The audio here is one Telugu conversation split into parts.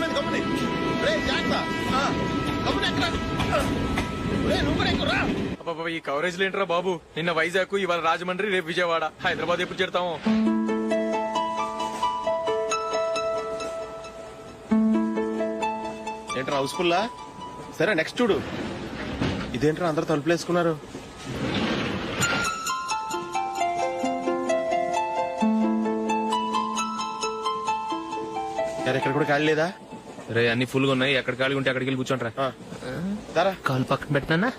మీద గమ్ముని రే జాగ్రత్త గమ్ముని ఎక్కడ రే నువ్వు కూడా ఎక్కురా. అబ్బా ఈ కవరేజ్ లేంట్రా బాబు. నిన్న వైజాగ్, ఇవాళ రాజమండ్రి, రేపు విజయవాడ, హైదరాబాద్ ఎప్పుడు చేరుతాము? ఏంట్రా హౌస్ఫుల్లా? సరే నెక్స్ట్ చూడు. ఇదేంట్రా అందరు తలుపులు వేసుకున్నారు? ఎక్కడ కూడా ఖాళీ లేదా? రే అన్ని ఫుల్ గా ఉన్నాయి. ఎక్కడ ఖాళీ ఉంటే అక్కడికి వెళ్ళి కూర్చోంటారా. కాలు పక్కన పెట్టినా.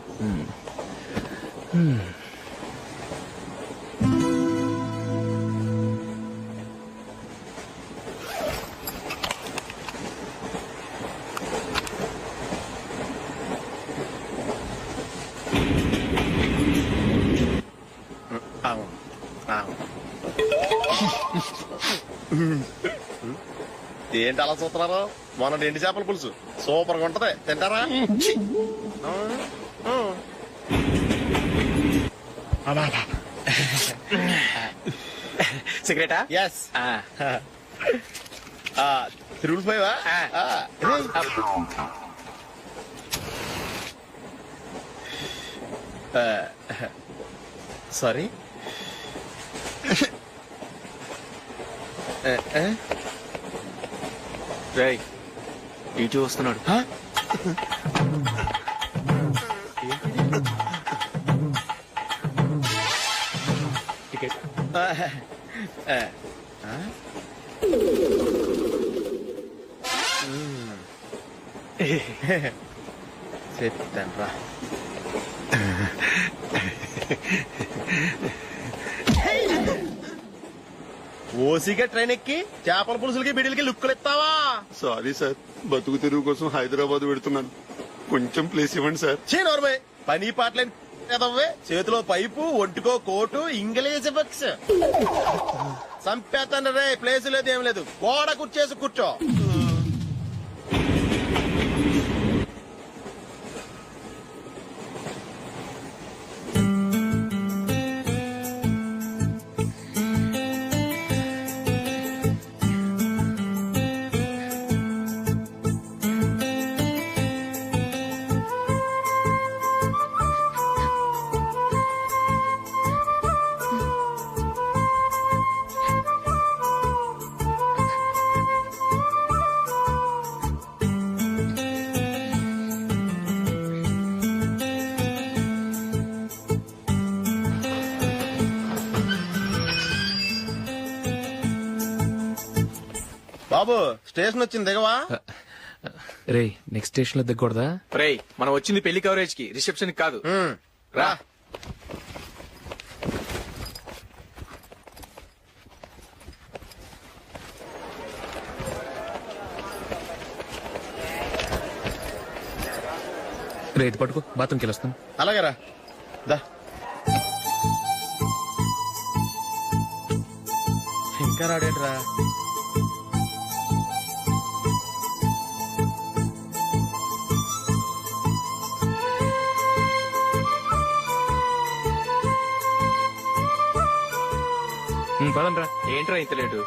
ఏంటి అలా చూస్తున్నారు? మొన్న ఎండి చేపల పులుసు సూపర్ గా ఉంటది, తింటారా? సిగరెటా? ఎస్. తిరుగులు పోయావా? సారీ. రేయ్ ఇటు వస్తున్నాడు. టికెట్. చెప్తాను రా. ఓసిగా ట్రైన్ ఎక్కి చేపల పులుసులకి బిడిలకి లుక్కులు ఇస్తావా? సారీ సార్, బతుకు తెరువు కోసం హైదరాబాద్ పెడుతున్నాను. కొంచెం ప్లేస్ ఇవ్వండి సార్. నోర్మే పని పాటలేని కదవ్వే. చేతిలో పైపు, ఒంటికో కోటు, ఇంగ్లీష్ బుక్స్. సంపేతాను రే. ప్లేస్ లేదు ఏం లేదు. గోడ కుర్చేసి కూర్చో. బాబు స్టేషన్ వచ్చింది, దిగవా? రే నెక్స్ట్ స్టేషన్ లో దిగకూడదా? రేయ్ మనం వచ్చింది పెళ్లి కవరేజ్ కి, రిసెప్షన్ కి కాదు. రా. రే ఇది పట్టుకో, బాత్రూమ్కి వెళ్ళొస్తాను. అలాగే రా. దా. ఇంకా రాడేట్రా? పదండ్రా. ఏంట్రా ఇంత లేటు?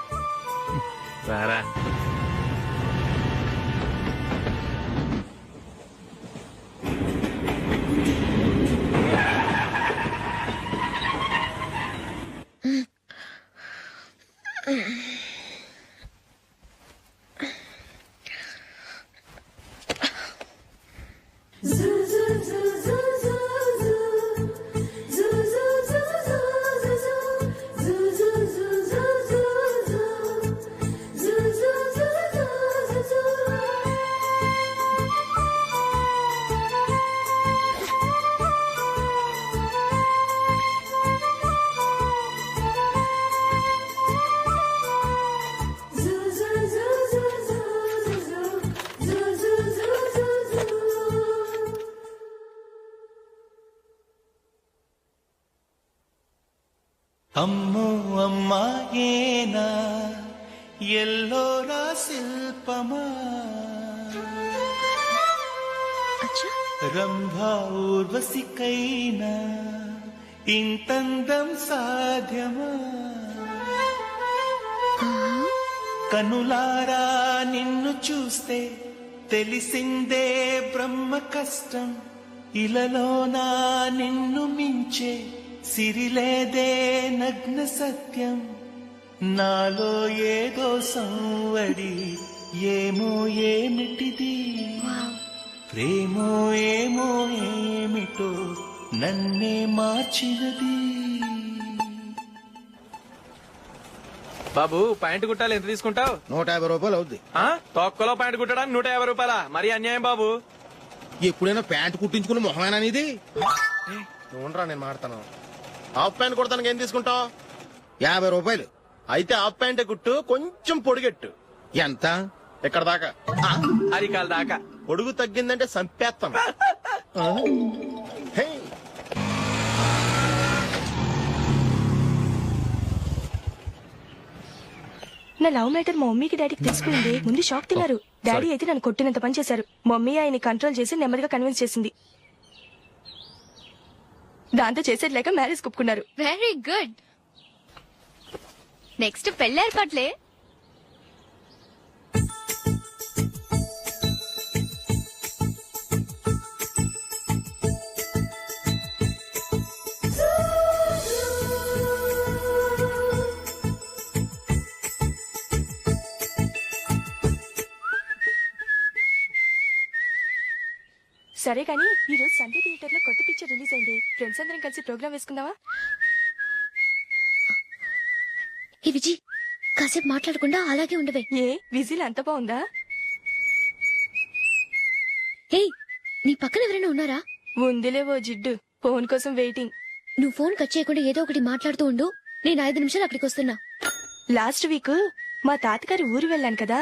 రారా. అమ్మో అమ్మాయేనా ఎల్లోరా శిల్పమా రంభా ఊర్వశికైనా ఇంతందం సాధ్యమా కనులారా నిన్ను చూస్తే తెలిసిందే బ్రహ్మ కష్టం. ఇలలోనా నిన్ను మించే సిరిలేదే నగ్న సత్యం. నాలో ఏదో సంవడి ఏమో ఏమిటిది, ప్రేమో ఏమో ఏమిటో నన్నే మార్చినది. బాబు ప్యాంట్ కుట్టాలి ఎంత తీసుకుంటావు? 150 రూపాయలు అవుద్ది. తొక్కలో ప్యాంట్ కుట్టడానికి 150 రూపాయల? మరి అన్యాయం బాబు. ఎప్పుడైనా ప్యాంట్ కుట్టించుకుని మొహమేనా ఇది? ఉండరా నేను మాడతాను. హాఫ్ ప్యాంట్ కుడతానికి ఏం తీసుకుంటావు? 50 రూపాయలు. అయితే హాఫ్ ప్యాంటే కుట్టు, కొంచెం పొడిగెట్టు. ఎంత? ఇక్కడ దాకా. అరికాల దాకా. పొడుగు తగ్గిందంటే సంపేస్తాం. హే. నా లవ్ మ్యాటర్ మా మమ్మీకి డాడీకి తెలుసుకుంది. ముందు షాక్ తిన్నారు. డాడీ అయితే నన్ను కొట్టినంత పని చేశారు. మమ్మీ ఆయన్ని కంట్రోల్ చేసి నెమ్మదిగా కన్విన్స్ చేసింది. దాంతో చేసేది లేక మ్యారేజ్ ఒప్పుకున్నారు. Very good. నెక్స్ట్ పెళ్లి ఏర్పాట్లే. సరే కానీ ఈ రోజు సండే థియేటర్ లో కొత్త పిక్చర్ రిలీజ్ అయింది. ఫ్రెండ్స్ అందరం కలిసి ప్రోగ్రామ్ వేసుకుందావా? ఈ విజి కాసేపు మాట్లాడకుండా అలాగే ఉండవే. ఏ విజిల్ అంత బాగుందా? ఏయ్, నీ పక్కన ఎవరైనా ఉన్నారా? ఉందిలే ఓ జిడ్డు. ఫోన్ కోసం వెయిటింగ్. నువ్వు ఫోన్ కట్ చేయకుండా ఏదో ఒకటి మాట్లాడుతూ ఉండు. నేను 5 నిమిషాలు అక్కడికి వస్తున్నా. లాస్ట్ వీక్ మా తాతగారి ఊరు వెళ్ళాను కదా.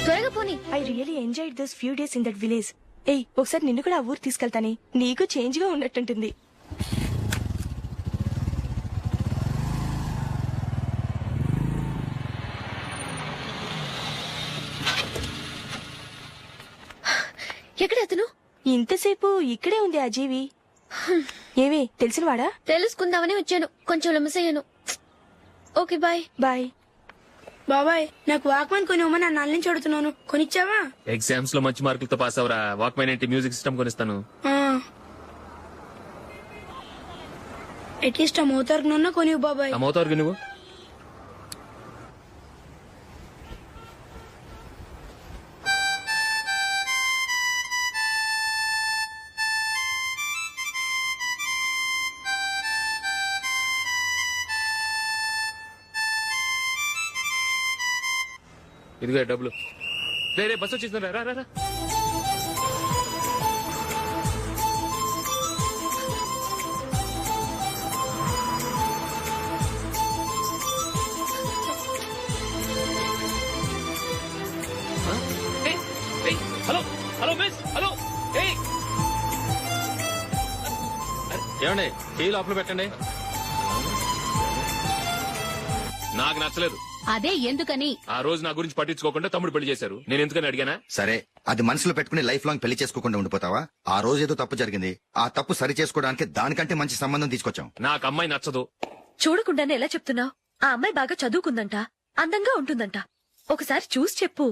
త్వరగా పోనీ. I really enjoyed those few days in that village. ఏయ్, ఒకసారి నిన్ను కూడా ఆ ఊరు తీసుకెళ్తానే. నీకు చేంజ్ గా ఉన్నట్టుంటుంది. ఎక్కడ అతను? ఇంతసేపు ఇక్కడే ఉంది ఆ జీవి. ఏవి తెలిసినవాడా? తెలుసుకుందామని వచ్చాను. కొంచెం లెమసయ్యాను. Okay bye. బాయ్. బాబాయ్, నాకు వాక్మన్ కొనివ్వమని నా నాన్న నుంచి అడుగుతున్నాను. కొనిచ్చావా? ఎగ్జామ్స్ లో మంచి మార్కులతో పాస్ అవరా. వాక్మెన్ ఏంటి, మ్యూజిక్ సిస్టమ్ కొనిస్తాను. అట్లీస్ట్ ఆ మోతారు కొనివ్వు బాబాయ్. అమ్మవుతావు నువ్వు. ఇదిగో డబ్బులు. రే బస్ వచ్చేసింది. రా రా రా. Hello hello miss. హలో. ఏమండి టీ లోపల పెట్టండి. నాకు నచ్చలేదు. అదే ఎందుకని? ఆ రోజు నా గురించి పట్టించుకోకుండా తమ్ముడు పెళ్లి చేశారు. నేను ఎందుకని అడిగానా? సరే, అది మనసులో పెట్టుకుని లైఫ్ లాంగ్ పెళ్లి చేసుకోకుండా ఉండిపోతావా? ఆ రోజు ఏదో తప్పు జరిగింది. ఆ తప్పు సరి చేసుకోవడానికి దానికంటే మంచి సంబంధం తీసుకొచ్చాం. నాకు అమ్మాయి నచ్చదు. చూడకుండానే ఎలా చెప్తున్నావు? ఆ అమ్మాయి బాగా చదువుకుందంట, అందంగా ఉంటుందంట. ఒకసారి చూసి చెప్పు.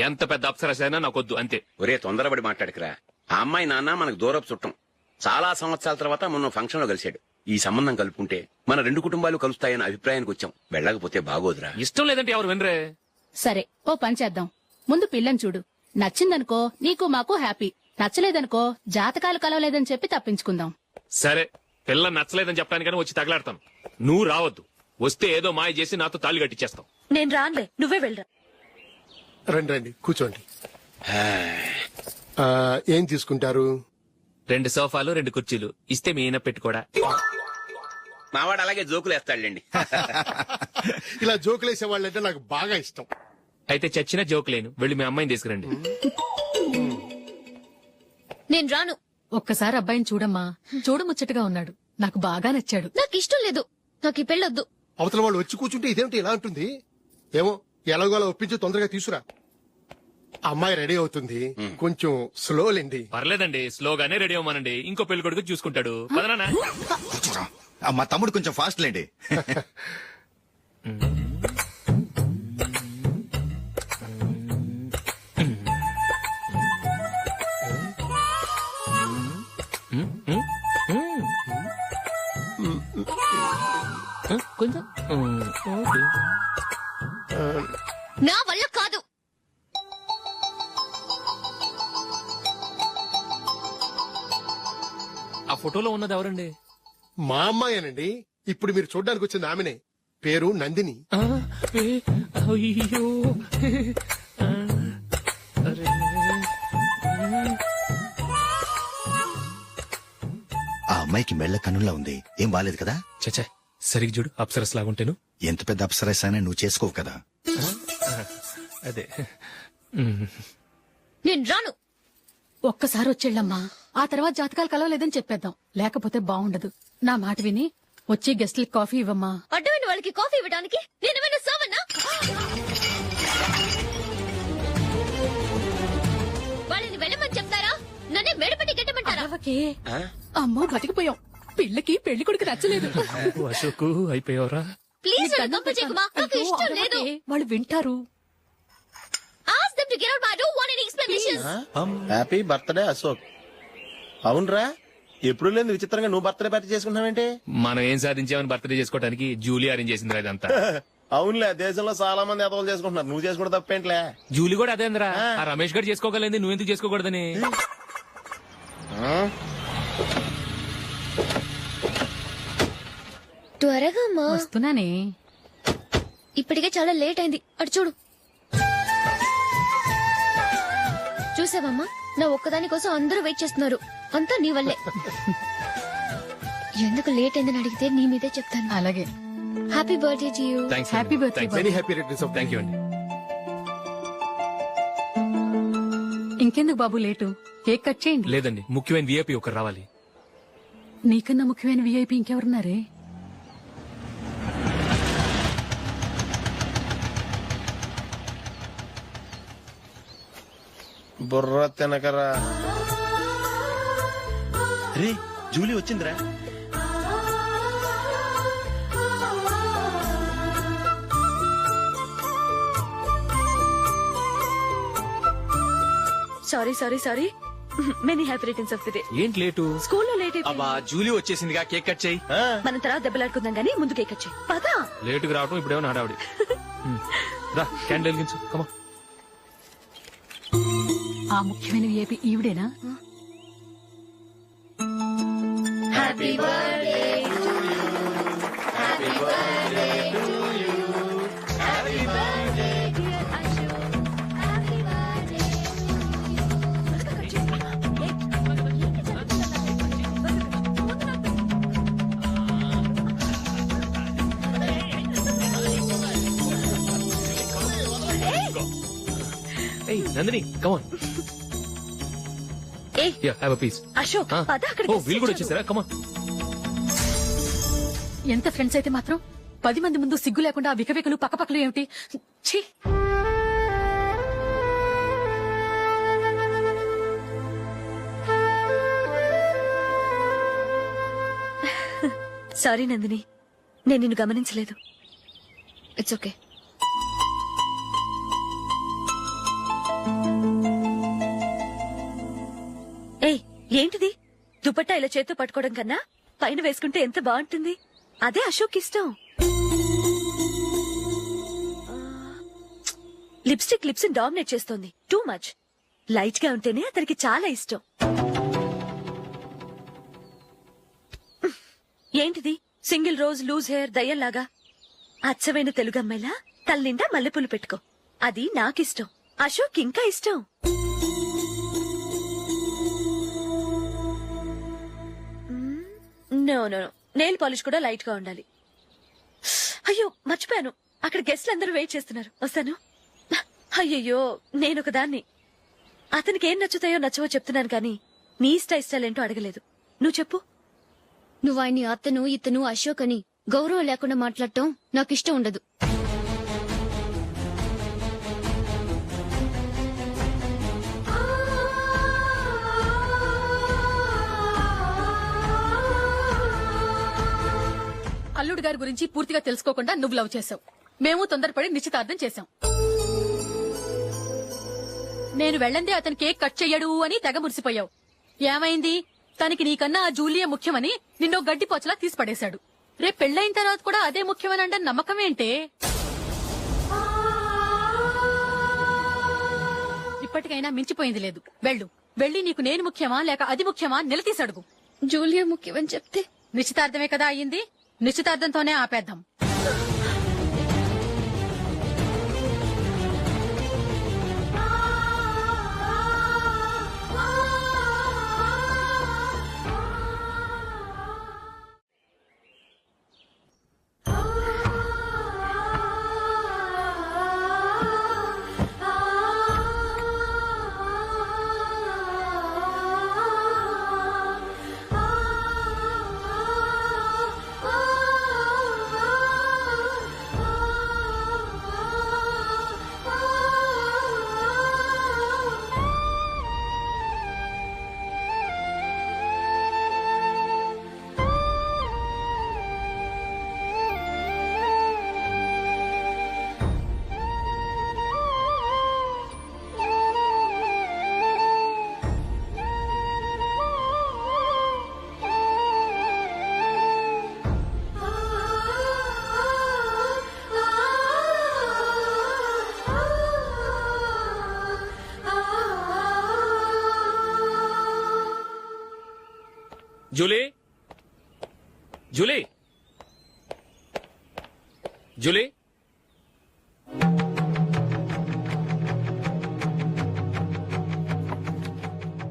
ఎంత పెద్ద అప్సరసైనా నాకొద్దు అంతే. ఒరే తొందరపడి మాట్లాడకురా. ఆ అమ్మాయి నాన్న మనకు దూరపు చుట్టం. చాలా సంవత్సరాల తర్వాత మొన్న ఫంక్షన్ లో కలిశాడు. ఈ సంబంధం కలుపుకుంటే మన 2 కుటుంబాలు కలుస్తాయన్న అభిప్రాయానికి వచ్చాం. వెళ్ళకపోతే బాగోదురా. ఇష్టం లేదంటే ఎవరు వినరే. సరే, ఓ పని చేద్దాం. ముందు పిల్లని చూడు. నచ్చిందనుకో నీకు మాకు హ్యాపీ. నచ్చలేదనుకో జాతకాలు కలవలేదని చెప్పి తప్పించుకుందాం. సరే, పిల్ల నచ్చలేదని చెప్పడానికని వచ్చి తగలాడతాను. నువ్వు రావద్దు. వస్తే ఏదో మాయ చేసి నాతో తాళి కట్టించేస్తావు. నేను రానులే, నువ్వే వెళ్ళరా. రండి రండి కూర్చోండి. ఏం తీసుకుంటారు? 2 సోఫాలు 2 కుర్చీలు ఇస్తే మీ ఈయన పెట్టుకోడా. మావాడు అలాగే జోకులు వేస్తాడులేండి. ఇలా జోకులేసే వాళ్ళంటే నాకు బాగా ఇష్టం. అయితే చచ్చిన జోక్ లేను. వెళ్ళి మీ అమ్మాయిని తీసుకురండి. నేను రాను. ఒక్కసారి అబ్బాయిని చూడమ్మా. చూడముచ్చటగా ఉన్నాడు. నాకు బాగా నచ్చాడు. నాకు ఇష్టం లేదు. నాకు ఈ పెళ్ళొద్దు. అవతల వాళ్ళు వచ్చి కూర్చుంటే ఇదేమిటి ఇలా ఉంటుంది? ఏమో ఎలాగోలా ఒప్పించి తొందరగా తీసురా. అమ్మాయి రెడీ అవుతుంది, కొంచెం స్లో లేండి. పర్లేదండి, స్లోగానే రెడీ అవ్వమనండి. ఇంకో పెళ్లి కొడుకు చూసుకుంటాడు. పదనా కూర్చోరా. మా తమ్ముడు కొంచెం ఫాస్ట్ లేండి. కొంచెం నా వల్ల కాదు. ఆ ఫోటోలో ఉన్నది ఎవరండి? మా అమ్మాయేనండి. ఇప్పుడు మీరు చూడడానికి వచ్చింది ఆమెనే. పేరు నందిని. అయ్యో ఆ అమ్మాయికి మెళ్ళ కన్నులా ఉంది. ఏం బాలేదు కదా? చచ్చా, సరిగ్గా చూడు, అప్సరస్ లాగుంటేను. ఎంత పెద్ద అప్సరస్ అయినా నువ్వు చేసుకోవు కదా. అదే నేను రాను. ఒక్కసారి వచ్చేళ్ళమ్మా, ఆ తర్వాత జాతకాలు కలవలేదని చెప్పేద్దాం. లేకపోతే బాగుండదు. నా మాట విని వచ్చి గెస్ట్లకి కాఫీ ఇవ్వమ్మా. అడ్డమైన వాళ్ళకి కాఫీ ఇవ్వడానికి నేనేమైనా సావన్నా? వాళ్ళని వెళ్ళమని చెప్తారా? నన్నే మేడపట్టి గెట్టమంటారా? అమ్మో బతికిపోయాం. పిల్లకి పెళ్లి కొడుకు నచ్చలేదు. అశోక్ అయిపోయావరా? ప్లీజ్ గంప చెక్కుమా, నాకు ఇష్టం లేదు. వాళ్ళు వింటారు. Ask them to get out, but I don't want any explanations. Happy birthday Ashok. అవునరా, ఎప్పుడు లేదు విచిత్రంగా నువ్వు బర్త్డే పార్టీ చేసుకుంటావేంటి? మనం ఏం సాధించామని బర్త్డే చేసుకోవడానికి జూలీ అరేంజ్ చేసింది ఇదంతా. అవునులే, దేశంలో చాలా మంది ఎదవలు చేసుకుంటున్నారు. నువ్వు చేసుకుంటే తప్పేంట్లే. జూలీ కూడా అదేంద్రా. ఆ రమేష్ గారు చేసుకోగలేదు, నువ్వెందుకు చేసుకోకూడదని. త్వరగా అమ్మా. వస్తున్నానే. ఇప్పటికే చాలా లేట్ అయింది. అటు చూడు. చూసావమ్మా, నా ఒక్కదాని కోసం అందరూ వెయిట్ చేస్తున్నారు. అంతా నీ వల్లే. ఎందుకు లేట్ అయిందని అడిగితే నీ మీదే చెప్తాను. అలాగే. Happy birthday to you. Happy birthday. Very happy returns of. Thank you అండి. ఇంకెందుకు బాబు లేటు? కేక్ కట్ చేయండి. లేదండి, ముఖ్యమైన విఐపి ఒకరు రావాలి. నీకన్నా ముఖ్యమైన విఐపి ఇంకెవరున్నారే? బుర్ర తినకరా. రే, జూలీ వచ్చిందిరా. Sorry many happy returns of the day. ఏంటి లేటు? స్కూల్లో లేట్ అయిపోయింది. అబ్బా, జూలీ వచ్చేసిందిగా, కేక్ కట్ చేయి. మనం తర్వాత దెబ్బలాడుకుందాం గానీ ముందు కేక్ వచ్చాయి. పదా లేటుగా రావటం ఇప్పుడేమో హడావిడి. రా, క్యాండిల్ వెలిగించు. కమా. ఆ ముఖ్యమైన విఐపి ఈవిడేనా? Happy birthday to you. Happy birthday to you. Happy birthday dear Ashok. Happy birthday. Hey, Nandini, come on. ఏ Yeah, have a piece. Ashok, పద అక్కడికి. Oh, వీళ్ళు కూడా వచ్చేసారా? Come on. ఎంత ఫ్రెండ్స్ అయితే మాత్రం 10 మంది ముందు సిగ్గు లేకుండా ఆ వికవికలు పక్కపక్కలు ఏమిటి? ఛీ! సారీ నందిని, నేను నిన్ను గమనించలేదు. It's okay. ఏయ్, ఏంటిది? దుపట్టా ఇలా చేత్తో పట్టుకోవడం కన్నా పైన వేసుకుంటే ఎంత బాగుంటుంది. అదే అశోక్ ఇష్టం. లిప్స్టిక్ లిప్స్ డామినేట్ చేస్తోంది. Too much. లైట్ గా ఉంటేనే అతనికి చాలా ఇష్టం. ఏంటిది? సింగిల్ రోజ్ లూజ్ హెయిర్ దయ్యంలాగా. అచ్చమైన తెలుగు అమ్మాయిలా తల్లిండా మల్లెపూలు పెట్టుకో. అది నాకిష్టం. అశోక్ ఇంకా ఇష్టం. No no no, nail polish కూడా లైట్ గా ఉండాలి. అయ్యో మర్చిపోయాను, అక్కడ గెస్ట్లు అందరూ వెయిట్ చేస్తున్నారు. వస్తాను. అయ్యయ్యో, నేనొక దాన్ని. అతనికి ఏం నచ్చుతాయో నచ్చవో చెప్తున్నాను కానీ నీ ఇష్టాలేంటో అడగలేదు. నువ్వు చెప్పు. నువ్వు ఆయన్ని అతను ఇతను అశోక్ అని గౌరవం లేకుండా మాట్లాడటం నాకు ఇష్టం ఉండదు. అల్లుడు గారి గురించి పూర్తిగా తెలుసుకోకుండా నువ్వు లవ్ చేసావు. మేము తొందరపడి నిశ్చితార్థం చేశాం. నేను వెళ్ళందే అతని కేక్ కట్ చెయ్యడు అని తెగ మురిసిపోయావు. ఏమైంది? తనకి నీకన్నా ఆ జూలియే ముఖ్యమని నిన్నో గడ్డిపోచలా తీసిపడేశాడు. రేపు పెళ్ళైన తర్వాత కూడా అదే ముఖ్యమని అంటే నమ్మకం ఏంటే? ఇప్పటికైనా మించిపోయింది లేదు. వెళ్ళి నీకు నేను ముఖ్యమా లేక అది ముఖ్యమా నిలదీసి అడుగు. జూలియా ముఖ్యమని చెప్తే నిశ్చితార్థమే కదా అయ్యింది. నిశ్చితార్థంతోనే ఆపేద్దాం. Julie, Julie, Julie.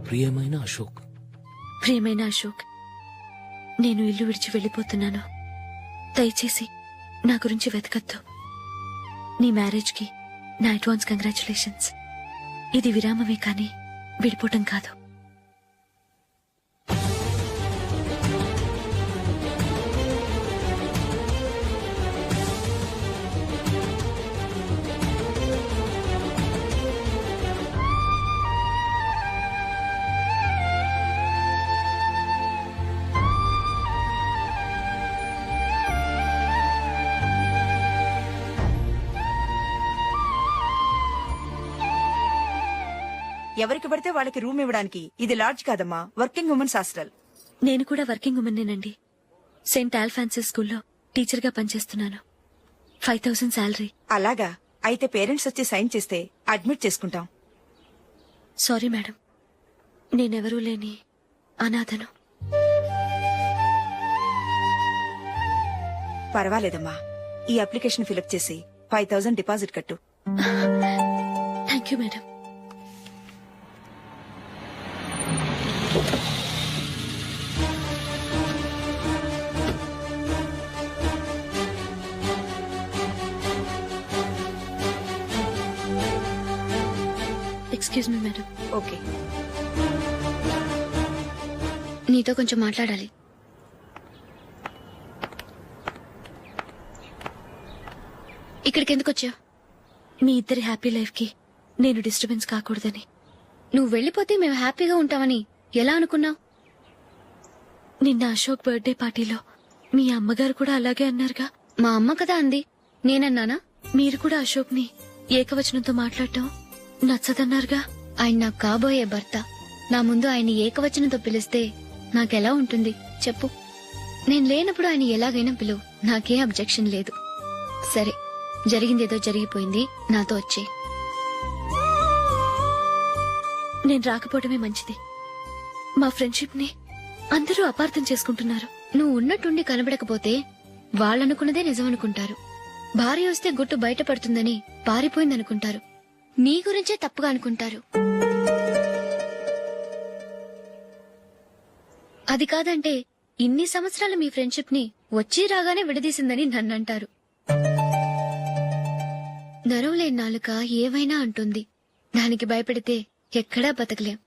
ప్రియమైన అశోక్, ప్రియమైన అశోక్, నేను ఇల్లు విడిచి వెళ్ళిపోతున్నాను. దయచేసి నా గురించి వెతకద్దు. నీ మ్యారేజ్ కి నా అడ్వాన్స్ కంగ్రాచులేషన్స్. ఇది విరామమే కానీ విడిపోవటం కాదు. ఎవరికి పడితే వాళ్ళకి రూమ్ ఇవ్వడానికి ఇది లాడ్జ్ కాదమ్మా, వర్కింగ్ ఉమెన్స్ హాస్టల్. నేను కూడా వర్కింగ్ ఉమెన్నేనండి. సెయింట్ ఆల్ఫాన్సిస్ స్కూల్లో టీచర్ గా పనిచేస్తున్నాను. 5000 శాలరీ. అలాగా? అయితే పేరెంట్స్ వచ్చి సైన్ చేస్తే అడ్మిట్ చేసుకుంటాం. సారీ మేడం, నేనెవరూ లేని అనాథను. పర్వాలేదమ్మా, ఈ అప్లికేషన్ ఫిలప్ చేసి 5000 డిపాజిట్ కట్టు. Thank you madam. Excuse me madam. Okay. నీతో కొంచెం మాట్లాడాలి. ఇక్కడికి ఎందుకు వచ్చావు? మీ ఇద్దరి హ్యాపీ లైఫ్ కి నేను డిస్టర్బెన్స్ కాకూడదని. నువ్వు వెళ్లిపోతే మేము హ్యాపీగా ఉంటామని ఎలా అనుకున్నావు? నిన్న అశోక్ బర్త్డే పార్టీలో మీ అమ్మగారు కూడా అలాగే అన్నారుగా. మా అమ్మ కదా అంది, నేనన్నానా? మీరు కూడా అశోక్ ని ఏకవచనంతో మాట్లాడటం నచ్చదన్నారుగా. ఆయన నాకు కాబోయే భర్త. నా ముందు ఆయన ఏకవచనంతో పిలిస్తే నాకెలా ఉంటుంది చెప్పు? నేను లేనప్పుడు ఆయన ఎలాగైనా పిలువు, నాకే అబ్జెక్షన్ లేదు. సరే, జరిగిందేదో జరిగిపోయింది, నాతో వచ్చే. నేను రాకపోవడమే మంచిది. మా ఫ్రెండ్షిప్ ని అందరూ అపార్థం చేసుకుంటున్నారు. నువ్వు ఉన్నట్టుండి కనబడకపోతే వాళ్ళనుకున్నదే నిజమనుకుంటారు. భార్య వస్తే గుట్టు బయటపడుతుందని పారిపోయిందనుకుంటారు. నీ గురించే తప్పుగా అనుకుంటారు. అది కాదంటే ఇన్ని సంవత్సరాలు మీ ఫ్రెండ్షిప్ ని వచ్చి రాగానే విడదీసిందని నన్నంటారు. నరవలేని నాలుక ఏవైనా అంటుంది. దానికి భయపడితే ఎక్కడా బతకలేం.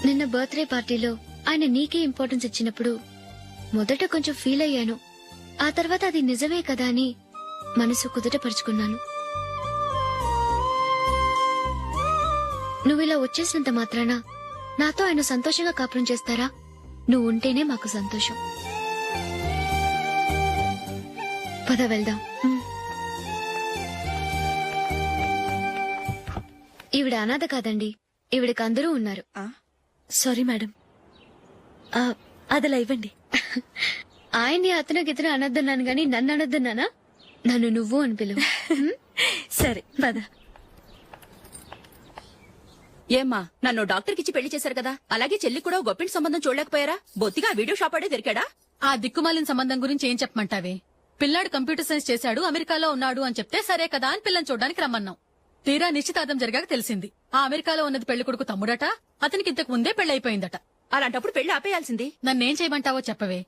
నిన్న బర్త్డే పార్టీలో ఆయన నీకే ఇంపార్టెన్స్ ఇచ్చినప్పుడు మొదట కొంచెం ఫీల్ అయ్యాను. ఆ తర్వాత అది నిజమే కదా అని మనసు కుదుటపరుచుకున్నాను. నువ్విలా వచ్చేసినంత మాత్రాన నాతో ఆయన సంతోషంగా కాపురం చేస్తారా? నువ్వు ఉంటేనే మాకు సంతోషం. పద వెళ్దాం. ఈవిడ అనాథ కాదండి, ఈవిడకి అందరూ ఉన్నారు. సారీ మేడం, అదలా ఇవ్వండి. ఆయన్ని అతను గితను అనొద్దన్నాను గాని నన్ను అనొద్దన్నానా? నన్ను నువ్వు అని పిలువు. సరే పద. ఏమ్మా, నన్ను డాక్టర్కి ఇచ్చి పెళ్లి చేశారు కదా, అలాగే చెల్లి కూడా గొప్పింటి సంబంధం చూడలేకపోయారా? బొత్తిగా వీడియో షాప్ ఆడే దొరికాడా? ఆ దిక్కుమాలిన సంబంధం గురించి ఏం చెప్పమంటావే? పిల్లాడు కంప్యూటర్ సైన్స్ చేశాడు, అమెరికాలో ఉన్నాడు అని చెప్తే సరే కదా అని పిల్లని చూడడానికి రమ్మన్నాం. తీరా నిశ్చితార్థం జరిగాక తెలిసింది ఆ అమెరికాలో ఉన్నది పెళ్లి కొడుకు తమ్ముడట, అతనికి ఇంతకు ముందే పెళ్లయిపోయిందట. అలాంటప్పుడు పెళ్లి ఆపేయాల్సింది. నన్నేం చేయమంటావో చెప్పవే.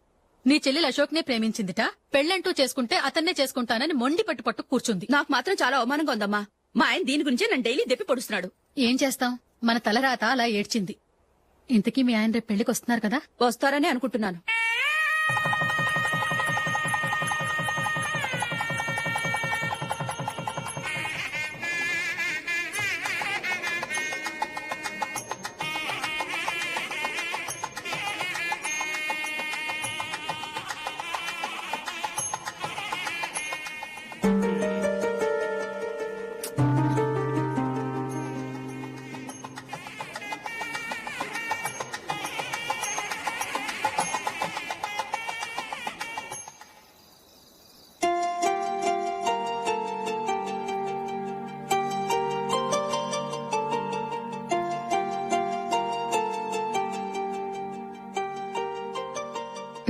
నీ చెల్లెలు అశోక్ నే ప్రేమించిందిట, పెళ్లంటూ చేసుకుంటే అతన్నే చేసుకుంటానని మొండి పట్టు కూర్చుంది. నాకు మాత్రం చాలా అవమానంగా ఉందమ్మా. మా ఆయన దీని గురించే నన్ను డైలీ దెప్పి పొడుస్తున్నాడు. ఏం చేస్తాం, మన తలరాత అలా ఏడ్చింది. ఇంతకీ మీ ఆయన రేపు పెళ్లికి వస్తున్నారు కదా? వస్తారని అనుకుంటున్నాను.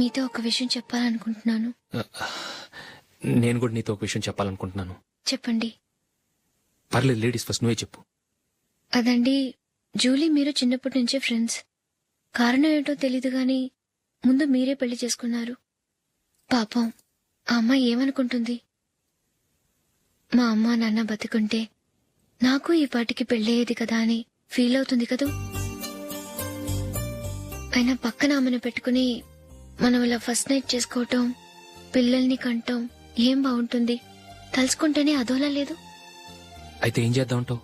మీతో ఒక విషయం చెప్పాలనుకుంటున్నాను. నేను కూడా నీతో ఒక విషయం చెప్పాలనుకుంటున్నాను. చెప్పండి. పర్లేదు, లేడీస్ ఫస్ట్, నువ్వే చెప్పు. అదండి, జూలీ మీరు చిన్నప్పటి నుంచే ఫ్రెండ్స్. కారణం ఏంటో తెలీదు గాని ముందు మీరే పెళ్లి చేసుకున్నారు. పాపం ఆ అమ్మాయి ఏమనుకుంటుంది? మా అమ్మ నాన్న బతికుంటే నాకు ఈ పాటికి పెళ్ళయ్యేది కదా అని ఫీల్ అవుతుంది కదూ. అయినా పక్కన ఆమెను పెట్టుకుని మనం ఇలా ఫస్ట్ నైట్ చేసుకోవటం, పిల్లల్ని కంటాం ఏం బాగుంటుంది? తలుచుకుంటేనే అదోలా లేదు. అయితే ఏం చేద్దామంటావు?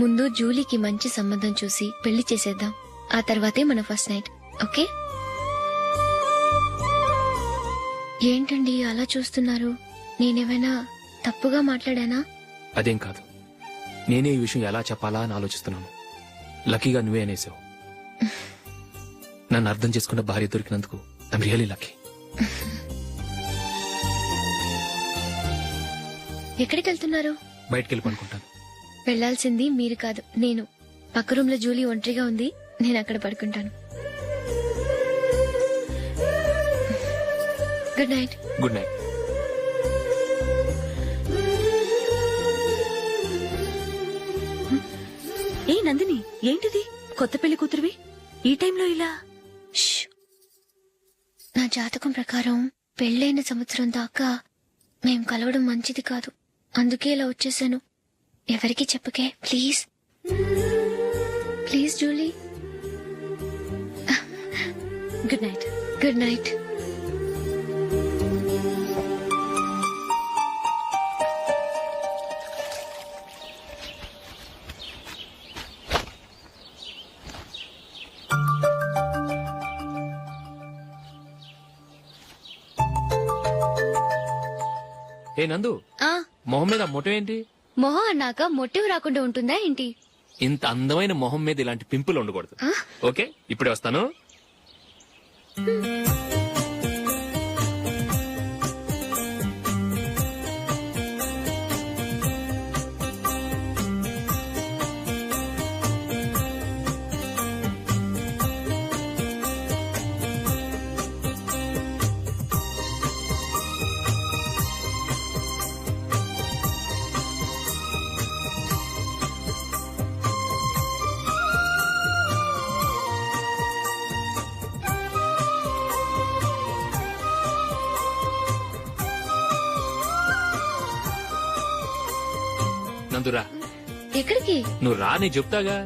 ముందు జూలీకి మంచి సంబంధం చూసి పెళ్లి చేసేద్దాం, ఆ తర్వాతే మన ఫస్ట్ నైట్. ఓకే? ఏంటండి అలా చూస్తున్నారు? నేనేమైనా తప్పుగా మాట్లాడానా? అదేం కాదు, నేనే ఈ విషయం ఎలా చెప్పాలా అని ఆలోచిస్తున్నాను. లక్కీగా నువ్వే అనేసావు. నన్ను అర్థం చేసుకున్న భార్య దొరికినందుకు ఐమ్ రియలీ లక్కీ. ఎక్కడికి వెళ్తున్నారు? బయటికి వెళ్ళి పడుకుంటాను. వెళ్లాల్సింది మీరు కాదు, నేను. పక్క రూమ్ లో జూలీ ఒంటరిగా ఉంది, నేను అక్కడ పడుకుంటాను. Good night. Good night. ఏ నందిని, ఏంటిది? కొత్త పెళ్లి కూతురువి ఈ టైంలో ఇలా? నా జాతకం ప్రకారం పెళ్ళైన సంవత్సరం దాకా మేం కలవడం మంచిది కాదు, అందుకే ఇలా వచ్చేసాను. ఎవరికి చెప్పకే please. Please Julie. Good night. Good night. ఏ నందు, మొహం మీద మొట్టం ఏంటి? మొహం అన్నాక మొట్టివి రాకుండా ఉంటుందా ఏంటి? ఇంత అందమైన మొహం మీద ఇలాంటి పింపుల్ ఉండకూడదు. ఓకే, ఇప్పుడే వస్తాను. నందురా. ఎక్కడికి? నువ్వు రా, నేను చెప్తాగా.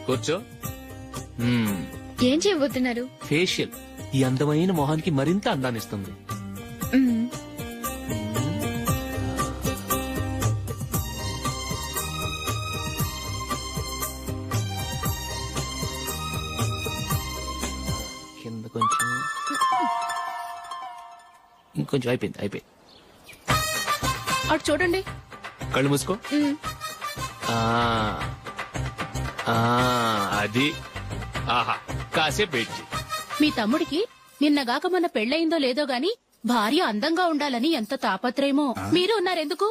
కూర్చో. ఏం చేయబోతున్నారు? ఫేషియల్ ఈ అందమైన మొహానికి మరింత అందాన్నిస్తుంది. కింద కొంచెం. ఇంకొంచెం అయిపోయింది. అటు చూడండి. కళ్ళు మూసుకో. ఆ, ఆ, అది ఆహా కాసేపు వెయిట్ చెయ్. మీ తమ్ముడికి నిన్నగాక మొన్న పెళ్ళయిందో లేదో గాని భార్య అందంగా ఉండాలని ఎంత తాపత్రయమో. మీరు ఉన్నారెందుకు?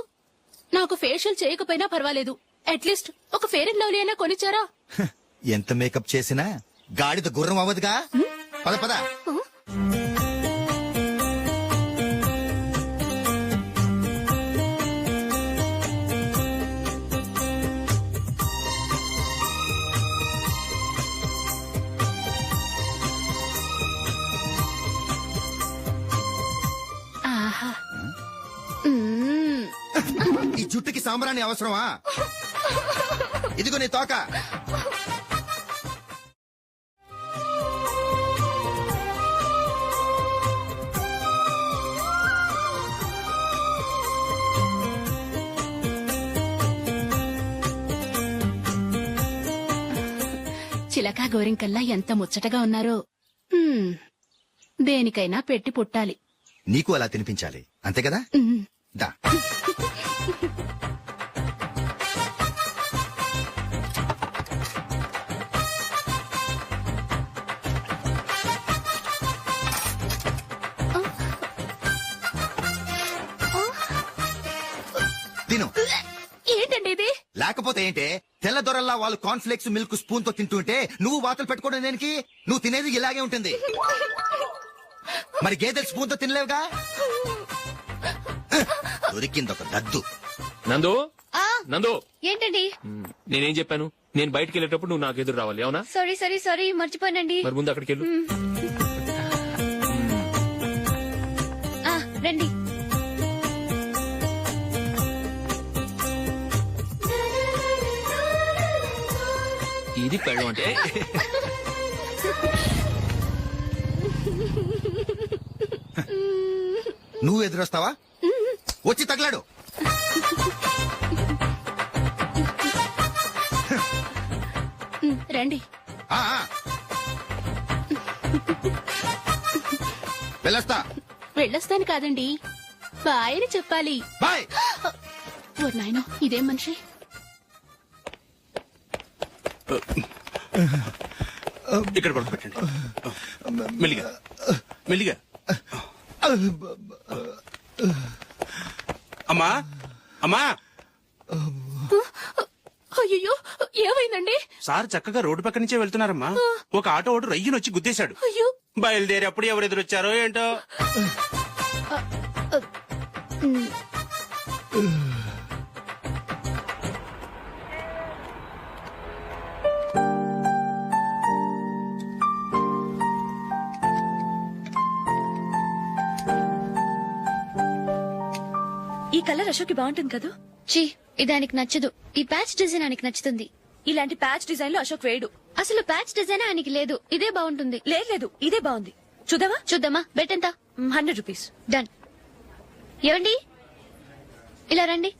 నాకు ఫేషియల్ చేయకపోయినా పర్వాలేదు, అట్లీస్ట్ ఒక ఫేర్ అండ్ లవ్లీ అయినా కొనిచ్చారా? ఎంత మేకప్ చేసినా గాడిద గుర్రం అవ్వదుగా. పద పద. ఆహా. ఈ జుట్టుకి సాంబ్రాణి అవసరమా? ఇదిగో నీ తోక. చిలకా గోరింకల్లా ఎంత ముచ్చటగా ఉన్నారో. దేనికైనా పెట్టి పుట్టాలి. నీకు అలా తినిపించాలి అంతే కదా. దా. తిను. ఏంటండి ఇది? లేకపోతే ఏంటే, తెల్ల దొరల్లా వాళ్ళు కార్న్ఫ్లేక్స్ మిల్క్ స్పూన్ తో తింటుంటే నువ్వు వాతలు పెట్టుకోవడం దేనికి? నువ్వు తినేది ఇలాగే ఉంటుంది. మరి గేదెలు స్పూన్ తో తినలేవుగా. దొరికింది ఒక దద్దు. నందు, నందు, ఏంటండి? నేనేం చెప్పాను? నేను బయటికి వెళ్ళేటప్పుడు నువ్వు నాకు ఎదురు రావాలి, అవునా? సారీ మర్చిపోయానండి. మరి ముందు అక్కడికి వెళ్ళు. రండి. ఇది పెళ్ళం అంటే. నువ్వు ఎదురొస్తావా? వచ్చి తగలాడు. రండి. వెళ్ళొస్తా. వెళ్ళొస్తాను కాదండి, బాయ్ అని చెప్పాలి. బాయ్. ఓ నాయనో, ఇదేం మనిషి? ఇక్కడ పడుకోబెట్టండి. మెల్లిగా మెల్లిగా. అమ్మా అమ్మా. అయ్యో, ఏమైందండి? సార్ చక్కగా రోడ్డు పక్క నుంచే వెళ్తున్నారమ్మా. ఒక ఆటో ఓడు రయ్యను వచ్చి గుద్దేశాడు. బయలుదేరి అప్పుడు ఎవరు ఎదురొచ్చారో ఏంటో. ఈ కలర్ అశోక్ బాగుంటుంది కదా. చీ, ఇది ఆయనకి నచ్చదు. ఈ ప్యాచ్ డిజైన్ ఆయనకి నచ్చుతుంది. ఇలాంటి ప్యాచ్ డిజైన్ లో అశోక్ వేడు. అసలు ప్యాచ్ డిజైన్ ఆయనకి లేదు. ఇదే బాగుంటుంది. లేదు, ఇదే బాగుంది. చూద్దామా? బెట్ ఎంత? 100 రూపీస్. డన్. ఏమండి, ఇలా రండి.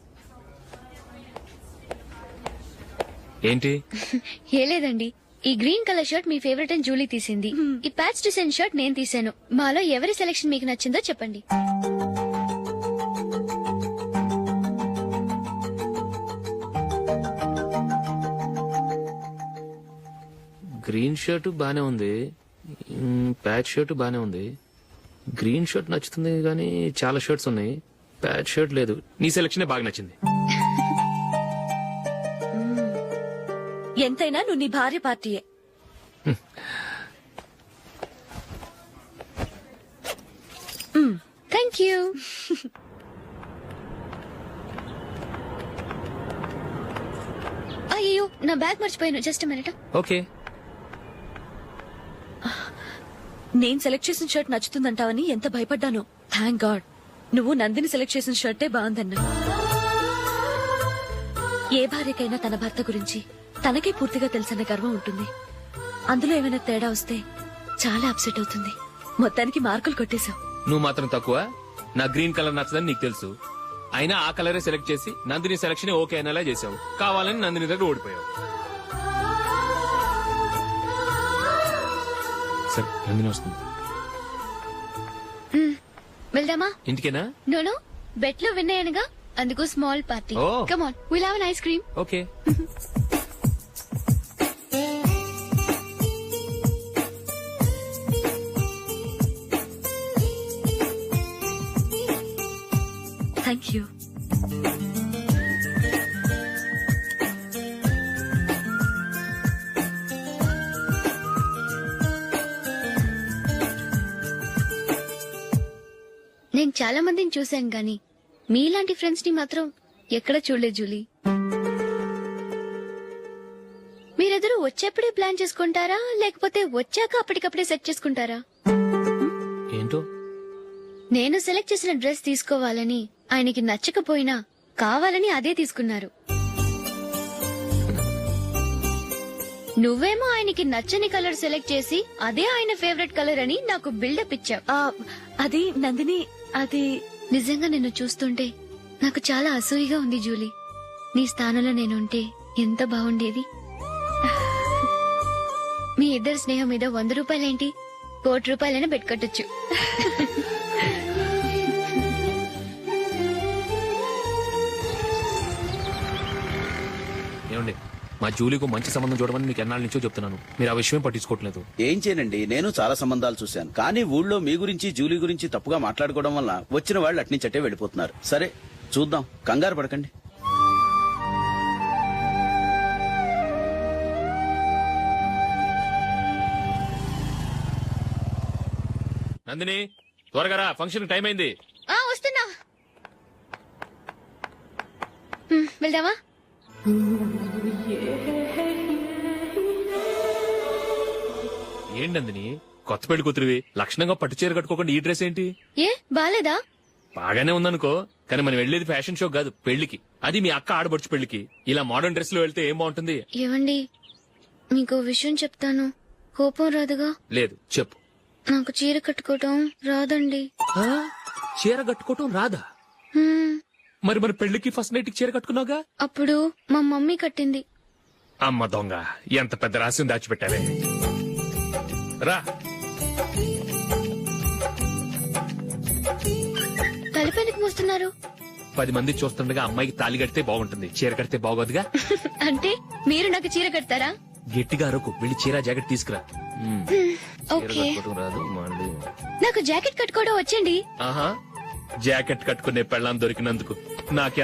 ఏంటి? ఏ లేదండి, ఈ గ్రీన్ కలర్ షర్ట్ మీ ఫేవరెట్ అని జూలీ తీసింది. ఈ ప్యాచ్ డిజైన్ షర్ట్ నేను తీసాను. మాలో ఎవరి సెలెక్షన్ మీకు నచ్చిందో చెప్పండి. గ్రీన్ షర్ట్ బానే ఉంది, ప్యాచ్ షర్ట్ బానే ఉంది. గ్రీన్ షర్ట్ నచ్చుతుంది కానీ చాలా షర్ట్స్ ఉన్నాయి, ప్యాచ్ షర్ట్ లేదు. నీ సెలెక్షన్ బాగా నచ్చింది. ఎంతైనా నువ్వు నీ భార్య పార్టీయే. Thank you. అయ్యో, నా బ్యాగ్ మర్చిపోయాను. Just minute. ఓకే. నేను సెలెక్ట్ చేసిన షర్ట్ నచ్చుతుందంటావని ఎంత భయపడ్డాను. థ్యాంక్ గాడ్ నువ్వు నందిని సెలెక్ట్ చేసిన షర్టే బాగుందన్నా. ఏ భార్యకైనా తన భర్త గురించి తనకే పూర్తిగా తెలుసన్న గర్వం ఉంటుంది. అందులో ఏమైనా తేడా వస్తే చాలా అప్సెట్ అవుతుంది. మొత్తానికి మార్కులు కొట్టేశావు. నువ్వు మాత్రం తక్కువ. నా గ్రీన్ కలర్ నచ్చదని నీకు తెలుసు, అయినా ఆ కలరే సెలెక్ట్ చేసి నందిని సెలెక్షన్ ఓకే అనేలా చేసావు. కావాలని నందిని దగ్గర ఓడిపోయావు. సరే, నందిని వస్తుంది. వెళ్దామా? ఇంటికేనా? నోను బెట్ లో విన్నాయనగా, అందుకు small party. Oh. Come on, will have an ice cream. Okay. Thank you. నేను చాలా మందిని చూశాను గాని మీలాంటి ఫ్రెండ్స్ ని మాత్రం ఎక్కడ చూడలేదు జూలీ. మీరెదరూ వచ్చేప్పుడే ప్లాన్ చేసుకుంటారా, లేకపోతే వచ్చాక అప్పటికప్పుడే సెట్ చేసుకుంటారా? ఏంటో నేను సెలెక్ట్ చేసిన డ్రెస్ తీసుకోవాలని ఆయనకి నచ్చకపోయినా కావాలని అదే తీసుకున్నారు. నువ్వేమో ఆయనకి నచ్చని కలర్ సెలెక్ట్ చేసి అదే ఆయన ఫేవరెట్ కలర్ అని నాకు బిల్డప్ ఇచ్చావు. అది నందిని, అది నిజంగా నిన్ను చూస్తుంటే నాకు చాలా అసూయగా ఉంది జూలీ. నీ స్థానంలో నేనుంటే ఎంత బాగుండేది. మీ ఇద్దరు స్నేహం మీద 100 రూపాయలేంటి, 1 కోటి రూపాయలైనా పెట్టుకట్టొచ్చు. ఏమండి, మా జూలీకు మంచి సంబంధం చూడమని మీకు ఎన్నాళ్ళ నుంచో చెప్తున్నాను. మీరు ఆ విషయం పట్టించుకోవట్లేదు. ఏం చేయనండి, నేను చాలా సంబంధాలు చూశాను. కానీ ఊళ్ళో మీ గురించి జూలీ గురించి తప్పుగా మాట్లాడుకోవడం వల్ల వచ్చిన వాళ్ళు అట్నుంచటే వెళ్ళిపోతున్నారు. సరే చూద్దాం, కంగారు పడకండి. నందిని, త్వరగా రా, ఫంక్షన్ టైం అయింది. వస్తున్నా. వెళ్దామా? ఏంటి నందిని, కొత్త పెళ్లి కూతురివి, లక్షణంగా పట్టు చీర కట్టుకోకుండా ఈ డ్రెస్ ఏంటి? ఏ బాలేదా? బాగానే ఉందనుకో, కానీ మనం వెళ్లేది ఫ్యాషన్ షో కాదు, పెళ్లికి. అది మీ అక్క ఆడబడుచు పెళ్లికి. ఇలా మోడర్న్ డ్రెస్ లో వెళ్తే ఏం బాగుంటుంది? ఏవండి, మీకు విషయం చెప్తాను, కోపం రాదుగా? లేదు, చెప్పు. నాకు చీర కట్టుకోవటం రాదండి. చీర కట్టుకోవటం రాదా? మరి మరి పెళ్లికి ఫస్ట్ నైట్ చీర కట్టుకున్నావుగా? అప్పుడు మా మమ్మీ కట్టింది. అమ్మ దొంగ, ఎంత పెద్ద రహస్యం దాచిపెట్టావే. రా. తలపెందుకు మోస్తున్నారు? 10 మంది చూస్తుండగా అమ్మాయికి తాళి కడితే బాగుంటుంది, చీర కడితే బాగోదుగా. అంటే మీరు నాకు చీర కడతారా? గట్టిగా అరకు, వెళ్ళి చీర జాకెట్ తీసుకురా. చీర ఓకే. కట్టుకోవటం రాదు మళ్ళీ. నాకు జాకెట్ కట్టుకోవడం వచ్చండి. ఆహా, జాకెట్ కట్టుకునే పెళ్ళాం దొరికినందుకు నాకే